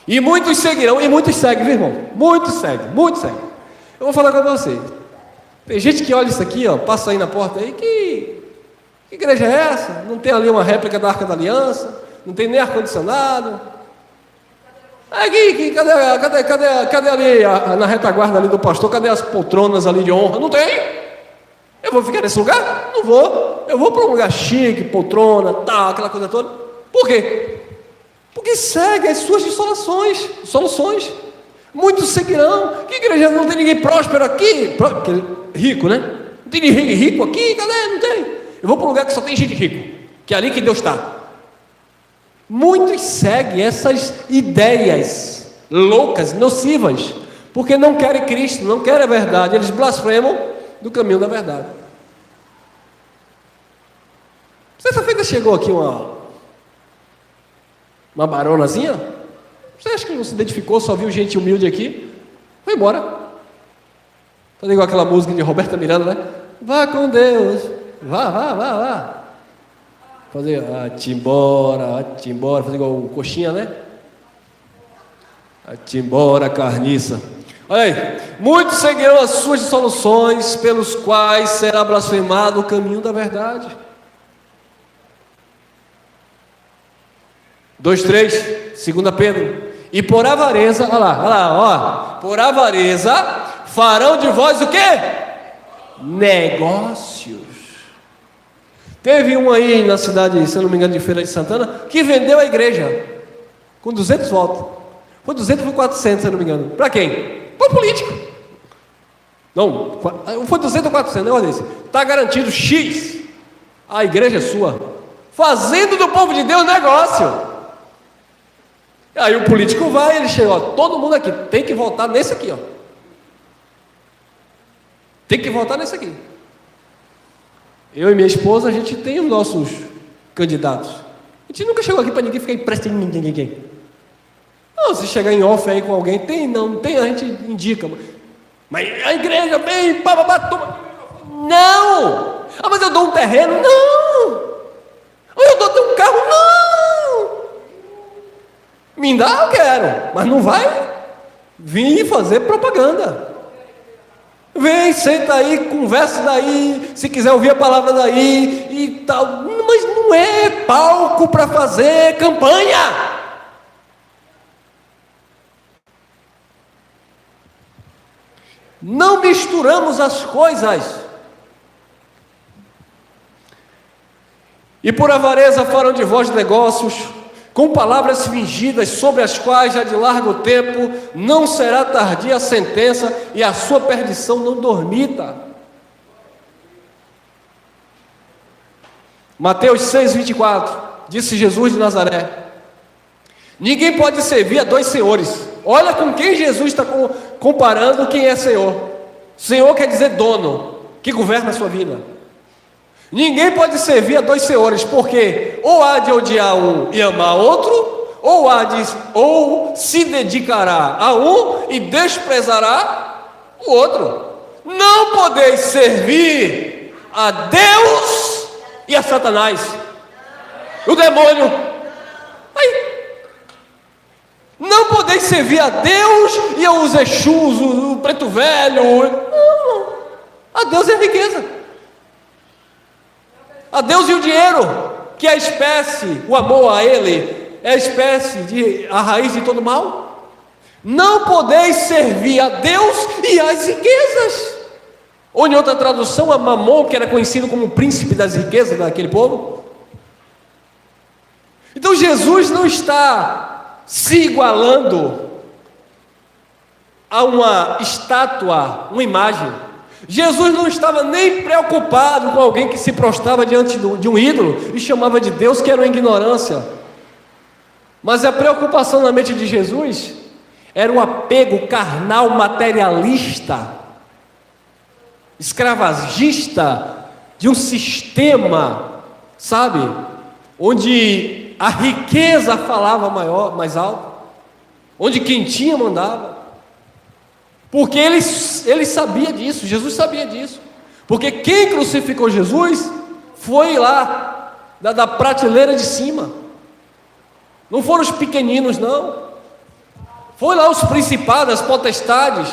E muitos seguirão, e muitos seguem, meu irmão. Muitos seguem. Eu vou falar com vocês. Tem gente que olha isso aqui, ó, passa aí na porta aí, que igreja é essa? Não tem ali uma réplica da Arca da Aliança, não tem nem ar-condicionado. Aqui, cadê ali na retaguarda ali do pastor? Cadê as poltronas ali de honra? Não tem. Eu vou ficar nesse lugar? Não vou. Eu vou para um lugar chique, poltrona, tal, aquela coisa toda. Por quê? Porque segue as suas soluções. Muitos seguirão. Que igreja não tem ninguém próspero aqui? Rico, né? Não tem ninguém rico aqui? Cadê? Não tem. Eu vou para um lugar que só tem gente rico, que é ali que Deus está. Muitos seguem essas ideias loucas, nocivas, porque não querem Cristo, não querem a verdade. Eles blasfemam do caminho da verdade. Sexta-feira chegou aqui uma baronazinha. Você acha que não se identificou, só viu gente humilde aqui? Foi embora. Tá igual aquela música de Roberta Miranda, né? Vá com Deus, vá. Fazer atimbora, fazer igual o coxinha, né? Atimbora, carniça. Olha aí, muitos seguirão as suas soluções, pelos quais será blasfemado o caminho da verdade. 2:3, 2 Pedro. E por avareza, olha lá, por avareza farão de vós o quê? Negócios. Teve um aí na cidade, se eu não me engano, de Feira de Santana, que vendeu a igreja com 200 votos. Foi 200 ou 400, se eu não me engano. Para quem? Para o político. Não, foi 200 ou 400, negócio desse. Está garantido X. A igreja é sua. Fazendo do povo de Deus negócio. Aí o político vai, ele chega, ó, todo mundo aqui tem que votar nesse aqui, ó. Tem que votar nesse aqui. Eu e minha esposa, a gente tem os nossos candidatos. A gente nunca chegou aqui para ninguém ficar emprestando ninguém. Não, se chegar em off aí com alguém, não tem, a gente indica. Mas a igreja vem, toma. Não! Mas eu dou um terreno? Não! Eu dou um carro? Não! Me dá, eu quero, mas não vai vir fazer propaganda. Vem, senta aí, conversa daí, se quiser ouvir a palavra daí e tal, mas não é palco para fazer campanha. Não misturamos as coisas. E por avareza farão de vós negócios, com palavras fingidas, sobre as quais já de largo tempo não será tardia a sentença, e a sua perdição não dormita. Mateus 6:24, disse Jesus de Nazaré: ninguém pode servir a dois senhores. Olha com quem Jesus está comparando quem é Senhor. Senhor quer dizer dono, que governa a sua vida. Ninguém pode servir a dois senhores, porque ou há de odiar um e amar outro, ou se dedicará a um e desprezará o outro. Não podeis servir a Deus e a Satanás, o demônio. Aí, não podeis servir a Deus e aos Exus, o preto velho. Não, a Deus é a riqueza, a Deus e o dinheiro, que é a espécie, o amor a Ele é a raiz de todo mal. Não podeis servir a Deus e às riquezas. Ou em outra tradução, a Mamon, que era conhecido como o príncipe das riquezas daquele povo. Então Jesus não está se igualando a uma estátua, uma imagem. Jesus não estava nem preocupado com alguém que se prostrava diante de um ídolo e chamava de Deus, que era uma ignorância. Mas a preocupação na mente de Jesus era um apego carnal, materialista, escravagista, de um sistema, sabe, onde a riqueza falava mais alto, onde quem tinha mandava. Porque ele sabia disso, Jesus sabia disso. Porque quem crucificou Jesus foi lá da prateleira de cima. Não foram os pequeninos, não. Foi lá os principados, as potestades,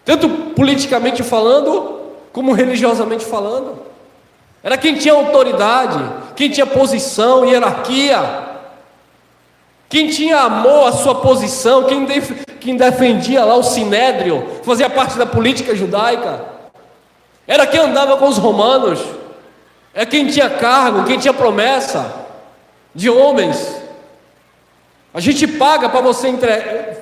tanto politicamente falando, como religiosamente falando. Era quem tinha autoridade, quem tinha posição, hierarquia, quem tinha amor à sua posição, quem defendia lá o sinédrio, fazia parte da política judaica. Era quem andava com os romanos, é quem tinha cargo, quem tinha promessa de homens. A gente paga para você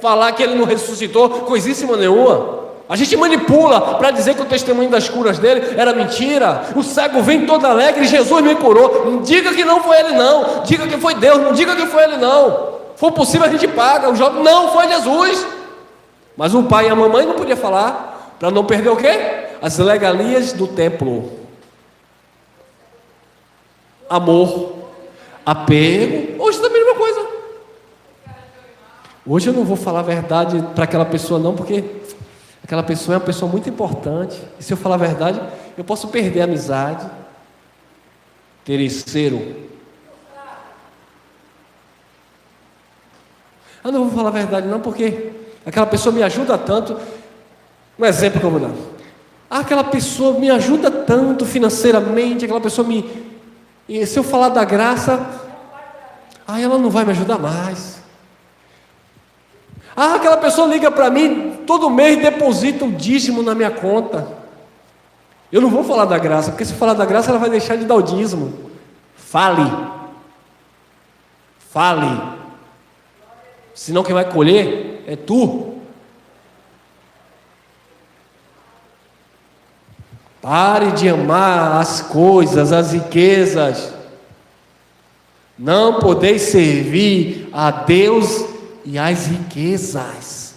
falar que ele não ressuscitou coisíssima nenhuma. A gente manipula para dizer que o testemunho das curas dele era mentira. O cego vem todo alegre, Jesus me curou. Não diga que não foi ele não, diga que foi Deus, não diga que foi ele não. For possível a gente paga. O jovem, não, foi Jesus. Mas o pai e a mamãe não podiam falar, para não perder o quê? As regalias do templo. Amor, apego. Hoje também é a mesma coisa. Hoje eu não vou falar a verdade para aquela pessoa não, porque aquela pessoa é uma pessoa muito importante. E se eu falar a verdade, eu posso perder a amizade. Terceiro. Eu não vou falar a verdade não, porque aquela pessoa me ajuda tanto. Um exemplo que eu vou dar. Aquela pessoa me ajuda tanto financeiramente, aquela pessoa e se eu falar da graça, ela não vai me ajudar mais. Aquela pessoa liga para mim, todo mês deposita um dízimo na minha conta. Eu não vou falar da graça, porque se falar da graça, ela vai deixar de dar o dízimo. Fale. Senão quem vai colher é tu. Pare de amar as coisas, as riquezas. Não podeis servir a Deus e às riquezas.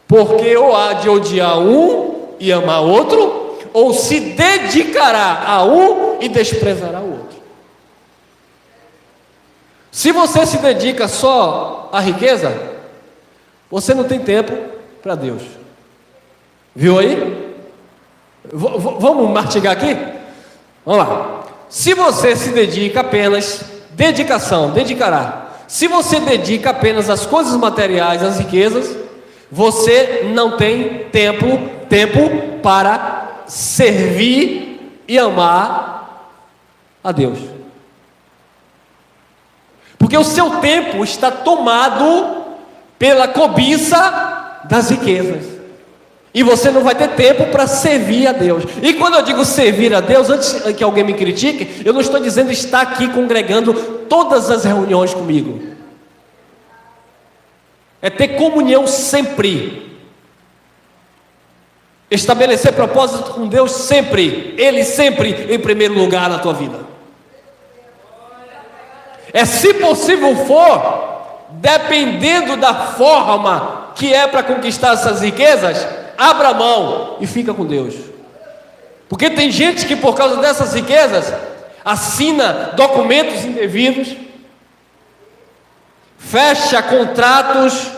Porque ou há de odiar um e amar outro, ou se dedicará a um e desprezará o outro. Se você se dedica só à riqueza, você não tem tempo para Deus. Viu aí? Vamos mastigar aqui? Vamos lá. Se você se dedica apenas, dedicará. Se você dedica apenas às coisas materiais, às riquezas, você não tem tempo para servir e amar a Deus. Porque o seu tempo está tomado pela cobiça das riquezas. E você não vai ter tempo para servir a Deus. E quando eu digo servir a Deus, antes que alguém me critique, eu não estou dizendo estar aqui congregando todas as reuniões comigo. É ter comunhão sempre. Estabelecer propósito com Deus sempre. Ele sempre em primeiro lugar na tua vida. É, se possível for, dependendo da forma que é para conquistar essas riquezas, abra mão e fica com Deus. Porque tem gente que por causa dessas riquezas assina documentos indevidos, fecha contratos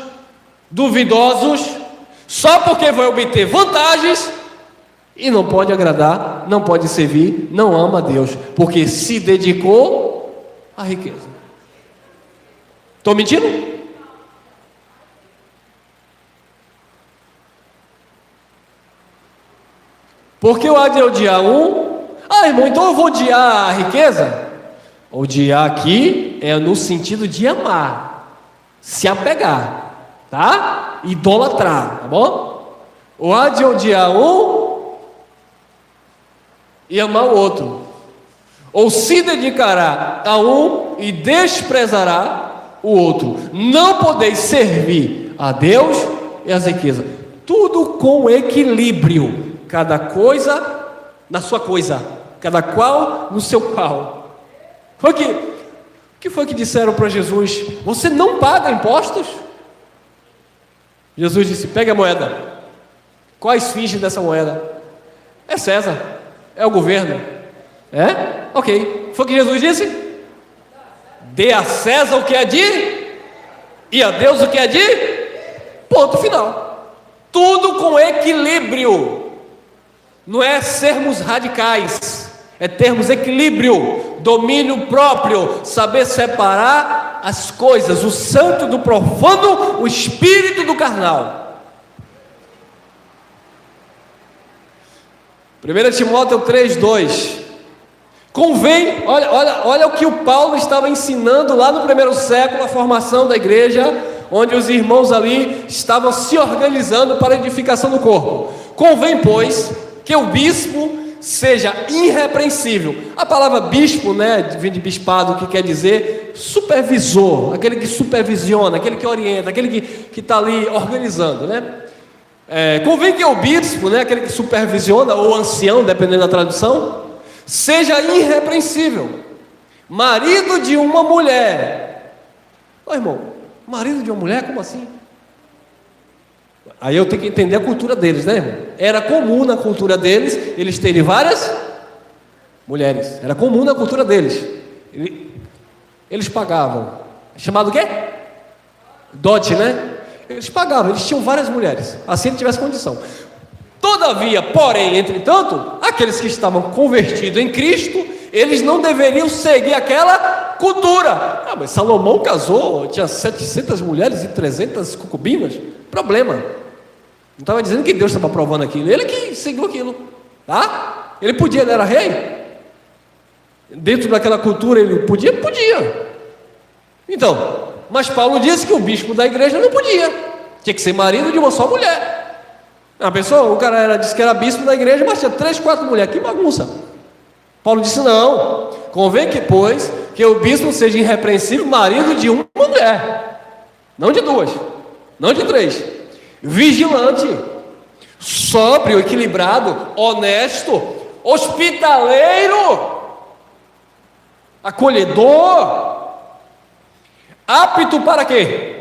duvidosos, só porque vai obter vantagens e não pode agradar, não pode servir, não ama a Deus, porque se dedicou à riqueza. Estou mentindo? Porque eu há de odiar um. Irmão, então eu vou odiar a riqueza? Odiar aqui é no sentido de amar, se apegar, tá? Idolatrar, tá bom? Ou há de odiar um e amar o outro, ou se dedicará a um e desprezará o outro. Não podeis servir a Deus e às riquezas. Tudo com equilíbrio. Cada coisa na sua coisa, cada qual no seu qual. O que foi que disseram para Jesus? Você não paga impostos? Jesus disse: pegue a moeda. Quais fingem dessa moeda? É César, é o governo. É? Ok. Foi o que Jesus disse? Dê a César o que é de, e a Deus o que é de. Ponto final. Tudo com equilíbrio. Não é sermos radicais, é termos equilíbrio, domínio próprio, saber separar as coisas, o santo do profano, o espírito do carnal. 1 Timóteo 3:2. Convém, olha o que o Paulo estava ensinando lá no primeiro século, a formação da igreja, onde os irmãos ali estavam se organizando para a edificação do corpo. Convém, pois, que o bispo seja irrepreensível. A palavra bispo, né, vem de bispado, que quer dizer supervisor, aquele que supervisiona, aquele que orienta, aquele que está ali organizando, né? Convém que o bispo, né, aquele que supervisiona, ou ancião, dependendo da tradução, seja irrepreensível, marido de uma mulher. Ô irmão, marido de uma mulher, como assim? Aí eu tenho que entender a cultura deles, né, irmão? Era comum na cultura deles eles terem várias mulheres. Era comum na cultura deles. Eles pagavam. Chamado o quê? Dote, né? Eles pagavam, eles tinham várias mulheres, assim ele tivesse condição. Todavia, porém, entretanto, aqueles que estavam convertidos em Cristo, eles não deveriam seguir aquela cultura. Mas Salomão casou, tinha 700 mulheres e 300 concubinas. Problema. Não estava dizendo que Deus estava aprovando aquilo, ele que seguiu aquilo, tá? Ele podia, ele era rei. Dentro daquela cultura ele podia? Podia. Então, mas Paulo disse que o bispo da igreja não podia, tinha que ser marido de uma só mulher. A pessoa, o cara disse que era bispo da igreja, mas tinha 3, 4 mulheres, que bagunça. Paulo disse: não, convém que, pois, que o bispo seja irrepreensível, marido de uma mulher, não de 2, não de 3, vigilante, sóbrio, equilibrado, honesto, hospitaleiro, acolhedor, apto para quê?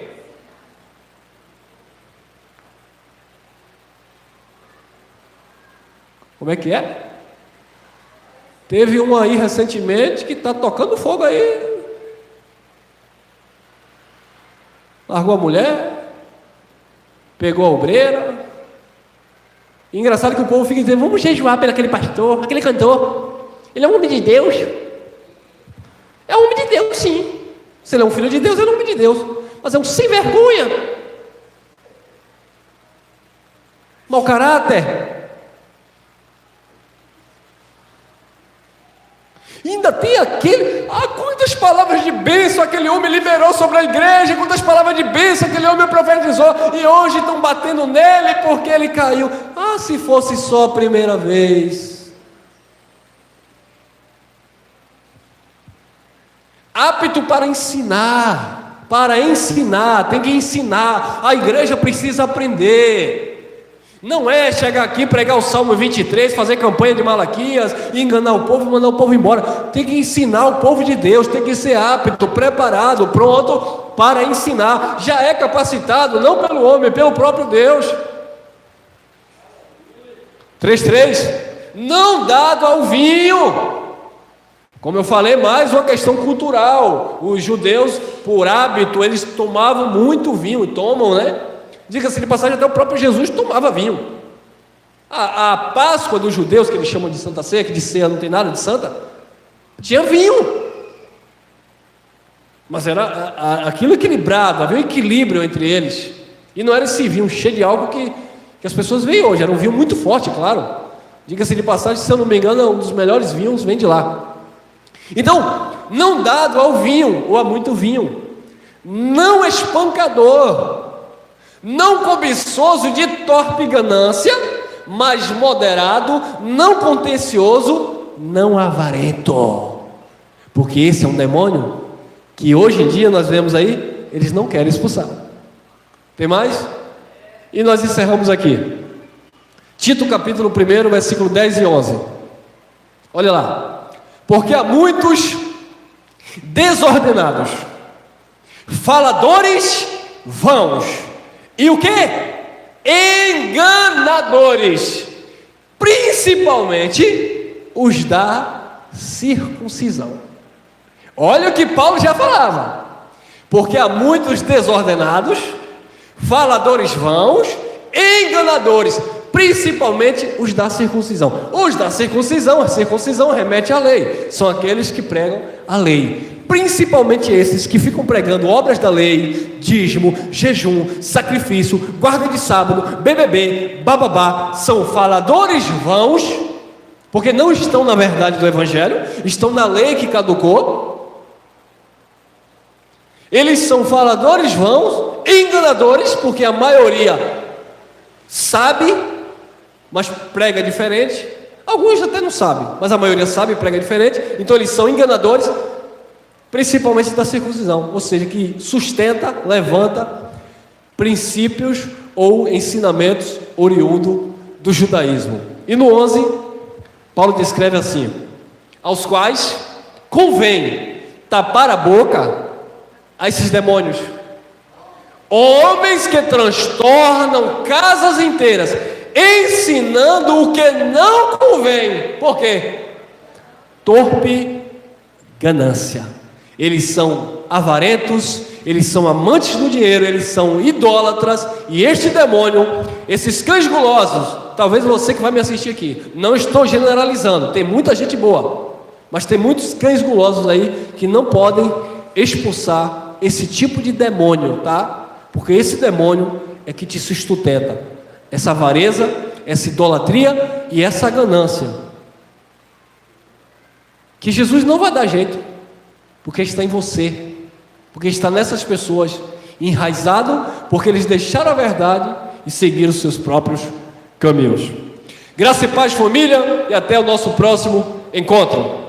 Como é que é? Teve um aí recentemente que está tocando fogo aí. Largou a mulher, pegou a obreira. E engraçado que o povo fica dizendo: vamos jejuar pelo aquele pastor, aquele cantor. Ele é um homem de Deus. É um homem de Deus, sim. Se ele é um filho de Deus, ele é um homem de Deus. Mas é um sem vergonha, mau caráter. E ainda tem aquele, quantas palavras de bênção aquele homem liberou sobre a igreja, quantas palavras de bênção aquele homem profetizou, e hoje estão batendo nele porque ele caiu. Se fosse só a primeira vez. Apto para ensinar, tem que ensinar, a igreja precisa aprender. Não é chegar aqui, pregar o Salmo 23, fazer campanha de Malaquias, enganar o povo, mandar o povo embora. Tem que ensinar o povo de Deus, tem que ser apto, preparado, pronto para ensinar. Já é capacitado, não pelo homem, pelo próprio Deus. 3:3, não dado ao vinho. Como eu falei, mais uma questão cultural. Os judeus, por hábito, eles tomavam muito vinho, tomam, né? Diga-se de passagem, até o próprio Jesus tomava vinho. A Páscoa dos judeus, que eles chamam de Santa Ceia, que de ceia não tem nada de santa, tinha vinho. Mas era aquilo equilibrado, havia um equilíbrio entre eles. E não era esse vinho cheio de álcool que as pessoas veem hoje, era um vinho muito forte, claro. Diga-se de passagem, se eu não me engano, um dos melhores vinhos vem de lá. Então, não dado ao vinho, ou a muito vinho, não espancador, não cobiçoso de torpe ganância, mas moderado, não contencioso, não avarento. Porque esse é um demônio que hoje em dia nós vemos aí, eles não querem expulsar. Tem mais? E nós encerramos aqui. Tito capítulo 1, versículo 10 e 11. Olha lá. Porque há muitos desordenados, faladores vãos, e o que? Enganadores, principalmente os da circuncisão. Olha o que Paulo já falava. Porque há muitos desordenados, faladores vãos, enganadores, principalmente os da circuncisão. Os da circuncisão, a circuncisão remete à lei, são aqueles que pregam a lei. Principalmente esses que ficam pregando obras da lei, dízimo, jejum, sacrifício, guarda de sábado, BBB, bababá, são faladores vãos, porque não estão na verdade do evangelho, estão na lei que caducou. Eles são faladores vãos, enganadores, porque a maioria sabe, mas prega diferente. Alguns até não sabem, mas a maioria sabe e prega diferente. Então eles são enganadores, principalmente da circuncisão, ou seja, que sustenta, levanta princípios ou ensinamentos oriundos do judaísmo. E no 11, Paulo descreve assim: aos quais convém tapar a boca a esses demônios, homens que transtornam casas inteiras, ensinando o que não convém. Por quê? Torpe ganância. Eles são avarentos, eles são amantes do dinheiro, eles são idólatras. E este demônio, esses cães gulosos, talvez você que vai me assistir aqui, não estou generalizando, tem muita gente boa, mas tem muitos cães gulosos aí que não podem expulsar esse tipo de demônio, tá? Porque esse demônio é que te sustenta, essa avareza, essa idolatria e essa ganância, que Jesus não vai dar jeito, porque está em você, porque está nessas pessoas, enraizado, porque eles deixaram a verdade e seguiram os seus próprios caminhos. Graça e paz, família, e até o nosso próximo encontro.